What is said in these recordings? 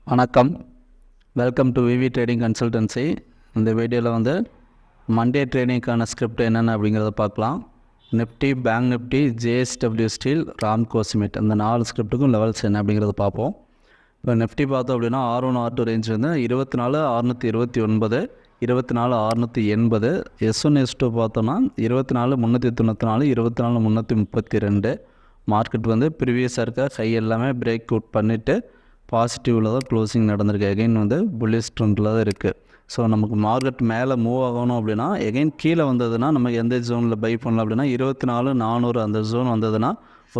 வணக்கம், welcome to VV trading consultancy. இந்த வீடியோவில் வந்து மண்டே ட்ரேடிங்க்கான ஸ்கிரிப்ட் என்னென்ன அப்படிங்கிறத பார்க்கலாம். Nifty, bank Nifty, JSW steel, Ramco cement இந்த 4 ஸ்கிரிப்ட்டுக்கும் லெவல்ஸ் என்ன அப்படிங்கிறத பார்ப்போம். இப்போ நிஃப்டி பார்த்தோம் அப்படின்னா R1 R2 ரேஞ்ச் வந்து 24,629, 24,680. S1 S2 பார்த்தோம்னா 24,394, 24,332. மார்க்கெட் வந்து ப்ரீவியஸாக இருக்க ஹை எல்லாமே பிரேக் அவுட் பண்ணிவிட்டு பாசிட்டிவில் தான் க்ளோசிங் நடந்திருக்கு. எகைன் வந்து புல்லிஷ் ட்ரெண்டில் தான் இருக்குது. ஸோ நமக்கு மார்க்கெட் மேலே மூவ் ஆகணும் அப்படின்னா எகைன் கீழே வந்ததுன்னா நம்ம எந்த ஜோனில் பை பண்ணலாம் அப்படின்னா 24,400 அந்த ஜோன் வந்ததுன்னா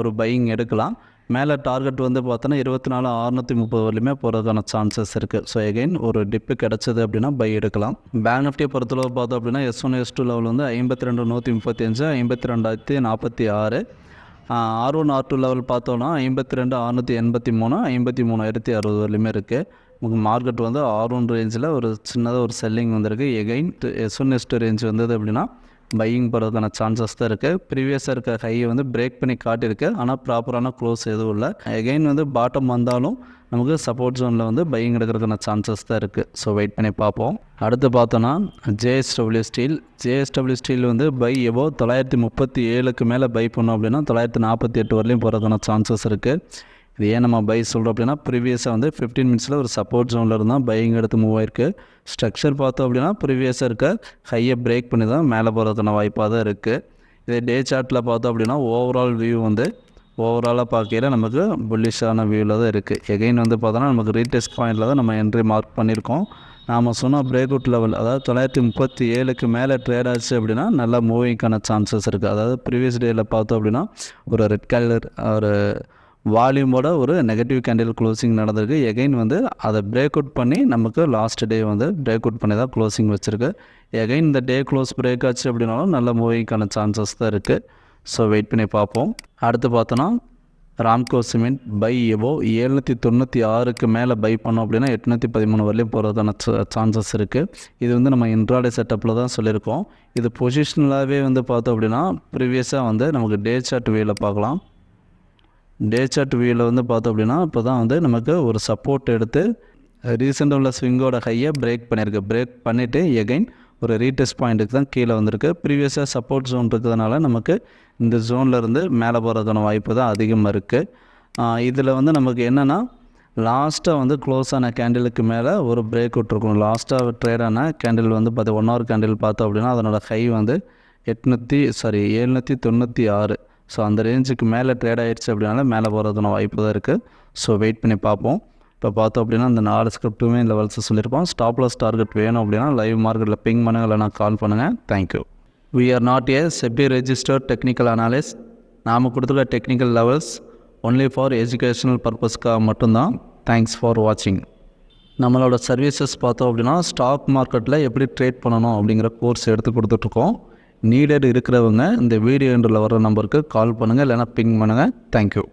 ஒரு பையிங் எடுக்கலாம். மேலே டார்கெட் வந்து பார்த்தோன்னா 24,630 வரலையுமே போகிறதுக்கான சான்சஸ் இருக்குது. ஸோ எகைன் ஒரு டிப்பு கிடச்சது அப்படின்னா பை எடுக்கலாம். பேங்க் நிஃப்டியை பொறுத்தளவு பார்த்தோம் அப்படின்னா S1 S2 லெவல் வந்து 52,135, 52,046. R1 R2 லெவல் பார்த்தோன்னா 52,683, 53,060 வரலையுமே இருக்குது. நமக்கு மார்க்கெட் வந்து R1 ரேஞ்சில் ஒரு சின்னதாக ஒரு செல்லிங் வந்திருக்கு. எகைன் S1 S2 ரேஞ்ச் வந்தது அப்படின்னா பையிங் போகிறதுக்கான சான்சஸ் தான் இருக்குது. ப்ரீவியஸாக இருக்க ஹையை வந்து பிரேக் பண்ணி காட்டியிருக்கு, ஆனால் ப்ராப்பரான க்ளோஸ் எதுவும் இல்லை. எகைன் வந்து பாட்டம் வந்தாலும் நமக்கு சப்போர்ட் ஜோனில் வந்து பையிங் எடுக்கிறதுக்கான சான்சஸ் தான் இருக்குது. ஸோ வெயிட் பண்ணி பார்ப்போம். அடுத்து பார்த்தோன்னா ஜேஎஸ்டபிள்யூ ஸ்டீல் வந்து பை எபோ 937க்கு மேலே பை பண்ணோம் அப்படின்னா 948 வரலையும் போகிறதுக்கான சான்சஸ் இருக்குது. இது ஏன் நம்ம பை சொல்கிறோம் அப்படின்னா ப்ரீவியஸாக வந்து 15 மினிட்ஸில் ஒரு சப்போர்ட் ஜோனில் இருந்தால் பையிங் எடுத்து மூவ் ஆயிருக்கு. ஸ்ட்ரக்சர் பார்த்தோம் அப்படின்னா ப்ரீவியஸாக இருக்க ஹையை பிரேக் பண்ணி தான் மேலே போகிறதுக்கான வாய்ப்பாக தான் இருக்குது. இதே டே சார்ட்டில் பார்த்தோம் அப்படின்னா ஓவரால் வியூ வந்து ஓவராலாக பார்க்கையில் நமக்கு புல்லிஷான வியூவில் தான் இருக்குது. எகைன் வந்து பார்த்தோன்னா நமக்கு ரீடெஸ்ட் பாயிண்டில் தான் நம்ம என்ட்ரி மார்க் பண்ணியிருக்கோம். நாம் சொன்ன பிரேக் அவுட் லெவல் அதாவது 937க்கு மேலே ட்ரேட் ஆச்சு அப்படின்னா நல்லா மூவிங்க்கான சான்சஸ் இருக்குது. அதாவது ப்ரீவியஸ் டேயில் பார்த்தோம் அப்படின்னா ஒரு ரெட் கலர் ஒரு வால்யூமோட ஒரு நெகட்டிவ் கேண்டில் க்ளோசிங் நடந்திருக்கு. எகைன் வந்து அதை பிரேக் அவுட் பண்ணி நமக்கு லாஸ்ட் டே வந்து பிரேக் அவுட் பண்ணி தான் க்ளோசிங் வச்சுருக்கு. எகைன் இந்த டே க்ளோஸ் பிரேக் ஆச்சு அப்படின்னாலும் நல்ல மூவிங்க்கான சான்சஸ் தான் இருக்குது. ஸோ வெயிட் பண்ணி பார்ப்போம். அடுத்து பார்த்தோன்னா ராம்கோ சிமெண்ட் பை எபோ 796க்கு மேலே பை பண்ணோம் அப்படின்னா 813 வரலையும் போகிறதான சான்சஸ் இருக்குது. இது வந்து நம்ம இன்ட்ராடே செட்டப்பில் தான் சொல்லியிருக்கோம். இது பொசிஷனலாகவே வந்து பார்த்தோம் அப்படின்னா ப்ரீவியஸாக வந்து நமக்கு டே சார்ட் வியூவில் பார்க்கலாம். டே சார்ட் வியூவில் வந்து பார்த்தோம் அப்படின்னா இப்போ தான் வந்து நமக்கு ஒரு சப்போர்ட் எடுத்து ரீசெண்டாக உள்ள ஸ்விங்கோட ஹையை பிரேக் பண்ணியிருக்கு. பிரேக் பண்ணிவிட்டு எகைன் ஒரு ரீடெஸ்ட் பாயிண்ட்டுக்கு தான் கீழே வந்திருக்கு. ப்ரீவியஸாக சப்போர்ட் ஜோன் இருக்கிறதுனால நமக்கு இந்த ஜோனில் இருந்து மேலே போகிறதுக்கான வாய்ப்பு தான் அதிகமாக இருக்குது. இதில் வந்து நமக்கு என்னென்னா லாஸ்ட்டாக வந்து க்ளோஸ் ஆன கேண்டிலுக்கு மேலே ஒரு பிரேக் அவுட் இருக்கணும். லாஸ்ட்டாக ட்ரேட் ஆன கேண்டில் வந்து 1 ஹவர் கேண்டில் பார்த்தோம் அப்படின்னா அதனோட ஹை வந்து 796. ஸோ அந்த ரேஞ்சுக்கு மேலே ட்ரேட் ஆகிடுச்சு அப்படின்னால மேலே போகிறதுக்கான வாய்ப்பு தான் இருக்குது. ஸோ வெயிட் பண்ணி பார்ப்போம். இப்போ பார்த்தோம் அப்படின்னா இந்த 4 ஸ்கிரிப்ட்டுமே லெவல்ஸ் சொல்லியிருப்போம். ஸ்டாப் லாஸ் டார்கெட் வேணும் அப்படின்னா லைவ் மார்க்கெட்டில் பிங் பண்ணுங்கள், இல்லைனா கால் பண்ணுங்கள். Thank you. We are not a SEBI registered technical analyst. நாம் கொடுத்துருக்க technical levels only for educational பர்பஸ்க்காக மட்டும்தான். தேங்க்ஸ் ஃபார் வாட்சிங். நம்மளோட சர்வீசஸ் பார்த்தோம் அப்படின்னா ஸ்டாக் மார்க்கெட்டில் எப்படி ட்ரேட் பண்ணணும் அப்படிங்கிற கோர்ஸ் எடுத்து கொடுத்துட்ருக்கோம். நீடட் இருக்கிறவங்க இந்த வீடியோ எண்டில் வர நம்பருக்கு கால் பண்ணுங்கள், இல்லைனா பிங் பண்ணுங்கள். தேங்க்யூ.